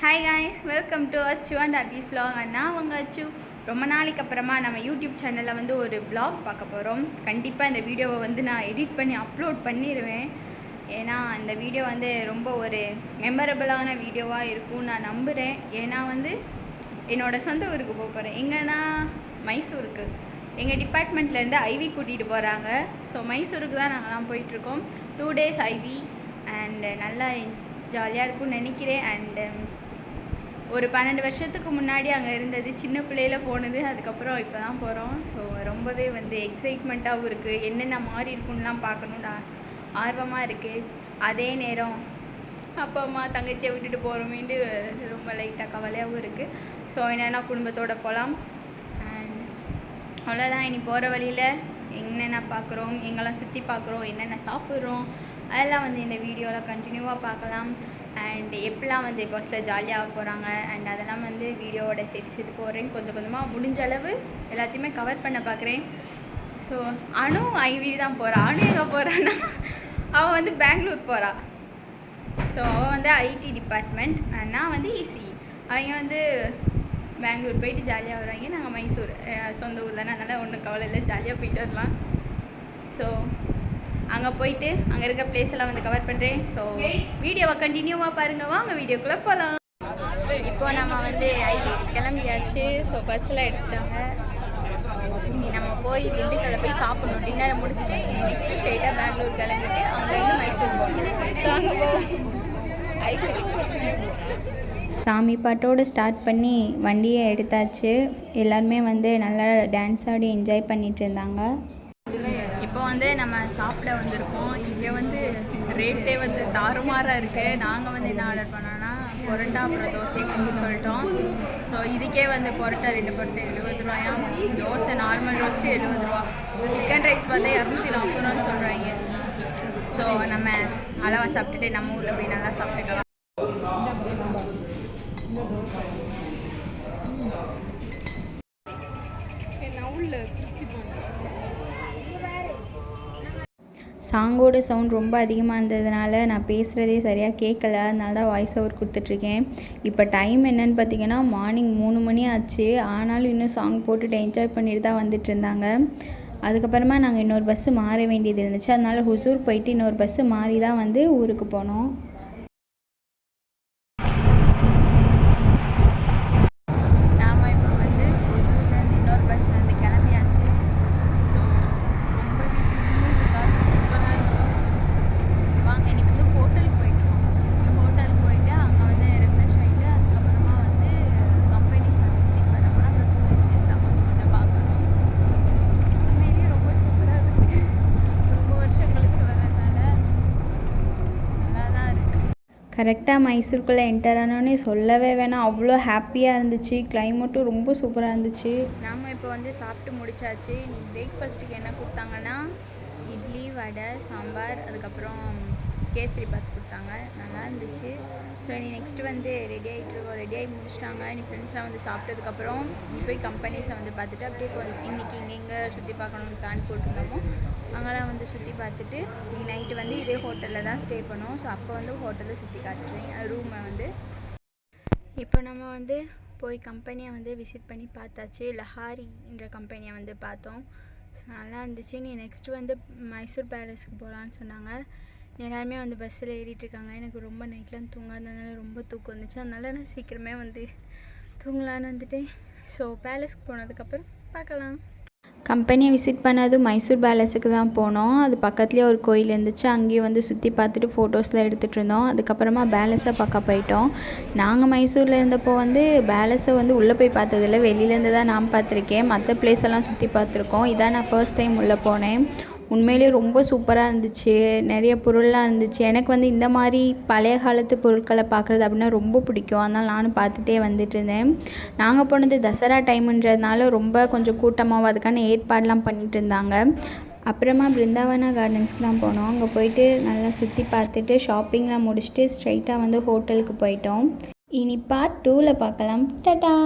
Hi guys, welcome to அச்சு and Hafiz vlog. நான் உங்கள் அச்சு. ரொம்ப நாளைக்கு அப்புறமா நம்ம யூடியூப் சேனலில் வந்து ஒரு vlog பார்க்க போகிறோம். கண்டிப்பாக இந்த வீடியோவை வந்து நான் எடிட் பண்ணி அப்லோட் பண்ணிடுவேன். ஏன்னா இந்த வீடியோ வந்து ரொம்ப ஒரு மெமரபிளான வீடியோவாக இருக்கும்னு நான் நம்புகிறேன். ஏன்னா வந்து என்னோடய சொந்த ஊருக்கு போக போகிறேன். எங்கன்னா மைசூருக்கு. எங்கள் டிபார்ட்மெண்ட்லேருந்து ஐவி கூட்டிகிட்டு போகிறாங்க. ஸோ மைசூருக்கு தான் நாங்கள்லாம் போயிட்டுருக்கோம். 2 days ஐவி அண்டு நல்லா ஜாலியாக இருக்கும்னு நினைக்கிறேன். அண்டு ஒரு 12 வருஷத்துக்கு முன்னாடி அங்கே இருந்தது, சின்ன பிள்ளையில் போனது. அதுக்கப்புறம் இப்போ தான் போகிறோம். ஸோ ரொம்பவே வந்து எக்ஸைட்மெண்ட்டாகவும் இருக்குது. என்னென்ன மாறி இருக்குன்னுலாம் பார்க்கணுன்னு ஆர்வமாக இருக்குது. அதே நேரம் அப்பா அம்மா தங்கச்சியை விட்டுட்டு போகிறோமேட்டு ரொம்ப லைட்டாக கவலையாகவும் இருக்குது. ஸோ என்னென்னா குடும்பத்தோடு போகலாம். அண்ட் அவ்வளோதான். இனி போகிற வழியில் என்னென்ன பார்க்குறோம், எங்கெல்லாம் சுற்றி பார்க்குறோம், என்னென்ன சாப்பிட்றோம், அதெல்லாம் வந்து இந்த வீடியோவில் கண்டினியூவாக பார்க்கலாம். அண்ட் எப்படிலாம் வந்து பஸ்ஸில் ஜாலியாக போகிறாங்க அண்ட் அதெல்லாம் வந்து வீடியோவோட சேர்த்து போடுறேன். கொஞ்சம் கொஞ்சமாக முடிஞ்ச அளவு எல்லாத்தையுமே கவர் பண்ண பார்க்குறேன். ஸோ அனு ஐவி தான் போகிறா. அனு எங்கே போகிறான்னா அவள் வந்து பெங்களூர் போகிறா. ஸோ அவள் வந்து ஐடி டிபார்ட்மெண்ட், நான் வந்து இசி. அவங்க வந்து பெங்களூர் போயிட்டு ஜாலியாக வருவாங்க. நாங்கள் மைசூர் சொந்த ஊர் தானே, அதனால் ஒன்றும் கவலை இல்லை, ஜாலியாக போயிட்டு வரலாம். ஸோ அங்கே போயிட்டு அங்கே இருக்கிற பிளேஸ் எல்லாம் வந்து கவர் பண்ணுறேன். ஸோ வீடியோவை கண்டினியூவாக பாருங்கள். வாங்க வீடியோக்குள்ளே போகலாம். இப்போ நம்ம வந்து ஐடிக்கு கிளம்பியாச்சு. ஸோ பஸ்ஸில் எடுத்துட்டாங்க. இனி நம்ம போய் திண்டுக்கல்ல போய் சாப்பிடணும். டின்னரை முடிச்சுட்டு இனி நெக்ஸ்ட்டு ஸ்ட்ரெயிட்டாக பெங்களூர் கிளம்பிட்டு அங்கேருந்து மைசூர் போகணும். ஸோ அங்கே சாமி பாட்டோடு ஸ்டார்ட் பண்ணி வண்டியை எடுத்தாச்சு. எல்லாருமே வந்து நல்லா டான்ஸ் ஆடி என்ஜாய் பண்ணிட்டு இருந்தாங்க. இப்போ வந்து நம்ம சாப்பிட வந்திருக்கோம். இங்கே வந்து ரேட்டே வந்து தாறுமாறாக இருக்குது. நாங்கள் வந்து என்ன ஆர்டர் பண்ணோன்னா பொரோட்டா அப்புறம் தோசை சொல்லிட்டோம். ஸோ இதுக்கே வந்து பொரோட்டா 2 பொரோட்டா 70 ரூபாயாம், தோசை நார்மல் ரோஸ்ட்டு 70 ரூபா, சிக்கன் ரைஸ் பார்த்தா 240 ரூபான்னு சொல்கிறாங்க. ஸோ நம்ம அளவாக சாப்பிட்டுட்டு நம்ம ஊரில் போய் நல்லா சாப்பிட்டுக்கலாம். சாங்கோட சவுண்ட் ரொம்ப அதிகமாக இருந்ததுனால நான் பேசுகிறதே சரியாக கேட்கல. அதனால தான் வாய்ஸ் ஓவர் கொடுத்துட்ருக்கேன். இப்போ டைம் என்னன்னு பார்த்தீங்கன்னா மார்னிங் 3 மணி ஆச்சு. ஆனாலும் இன்னும் சாங் போட்டுட்டு என்ஜாய் பண்ணிட்டு தான் வந்துட்டு இருந்தாங்க. அதுக்கப்புறமா நாங்கள் இன்னொரு பஸ்ஸு மாற வேண்டியது இருந்துச்சு. அதனால ஹுசூர் போயிட்டு இன்னொரு பஸ்ஸு மாறி தான் வந்து ஊருக்கு போனோம். கரெக்டாக மைசூருக்குள்ளே என்டர் ஆனோடனே சொல்லவே வேணாம், அவ்வளோ ஹாப்பியாக இருந்துச்சு. கிளைமேட்டும் ரொம்ப சூப்பராக இருந்துச்சு. நாம் இப்போ வந்து சாப்பிட்டு முடிச்சாச்சு. பிரேக்ஃபாஸ்ட்டுக்கு என்ன கொடுத்தாங்கன்னா இட்லி, வடை, சாம்பார், அதுக்கப்புறம் கேசரி பாத் கொடுத்தாங்க. நல்லா இருந்துச்சு. ஸோ நீ நெக்ஸ்ட்டு வந்து ரெடி ஆகி முடிச்சிட்டாங்க. நீ ஃப்ரெண்ட்ஸ்லாம் வந்து சாப்பிட்டதுக்கப்புறம் நீ போய் கம்பெனிஸை வந்து பார்த்துட்டு அப்படியே இன்றைக்கி இங்கே சுற்றி பார்க்கணுன்னு பிளான் போட்டிருந்தோமோ அங்கெல்லாம் வந்து சுற்றி பார்த்துட்டு நீ நைட்டு வந்து இதே ஹோட்டலில் தான் ஸ்டே பண்ணோம். ஸோ அப்போ வந்து ஹோட்டலில் சுற்றி காட்டுறேன் ரூமை வந்து. இப்போ நம்ம வந்து போய் கம்பெனியை வந்து விசிட் பண்ணி பார்த்தாச்சு. லஹாரின்ற கம்பெனியை வந்து பார்த்தோம். ஸோ நல்லா இருந்துச்சு. நீ நெக்ஸ்ட்டு வந்து மைசூர் பேலஸ்க்கு போகலான்னு சொன்னாங்க. எல்லாருமே வந்து பஸ்ஸில் ஏறிட்டுருக்காங்க. எனக்கு ரொம்ப நைட்லாம் தூங்காததுனால ரொம்ப தூக்கம் வந்துச்சு. அதனால நான் சீக்கிரமே வந்து தூங்கலான்னு வந்துட்டேன். ஸோ பேலஸ்க்கு போனதுக்கப்புறம் பார்க்கலாம். கம்பெனியை விசிட் பண்ணதும் மைசூர் பேலஸுக்கு தான் போனோம். அது பக்கத்துலேயே ஒரு கோயில் இருந்துச்சு. அங்கேயும் வந்து சுற்றி பார்த்துட்டு ஃபோட்டோஸ்லாம் எடுத்துகிட்டு இருந்தோம். அதுக்கப்புறமா பேலஸை பார்க்க போயிட்டோம். நாங்கள் மைசூரில் இருந்தப்போ வந்து பேலஸை வந்து உள்ளே போய் பார்த்ததில்ல, வெளியிலேருந்து தான் நான் பார்த்துருக்கேன். மற்ற பிளேஸ் எல்லாம் சுற்றி பார்த்துருக்கோம். இதான் நான் ஃபர்ஸ்ட் டைம் உள்ளே போனேன். உண்மையிலே ரொம்ப சூப்பராக இருந்துச்சு. நிறைய பொருள்லாம் இருந்துச்சு. எனக்கு வந்து இந்த மாதிரி பழைய காலத்து பொருட்களை பார்க்குறது அப்படின்னா ரொம்ப பிடிக்கும். அதனால் நானும் பார்த்துட்டே வந்துட்டு இருந்தேன். நாங்கள் போனது தசரா டைமுன்றதுனால ரொம்ப கொஞ்சம் கூட்டமாகவும் அதுக்கான ஏற்பாடெலாம் பண்ணிகிட்டு இருந்தாங்க. அப்புறமா பிருந்தாவனா கார்டன்ஸ்க்குலாம் போனோம். அங்கே போயிட்டு நல்லா சுற்றி பார்த்துட்டு ஷாப்பிங்லாம் முடிச்சுட்டு ஸ்ட்ரைட்டாக வந்து ஹோட்டலுக்கு போயிட்டோம். இனி பார்ட் 2ல் பார்க்கலாம். டாடா.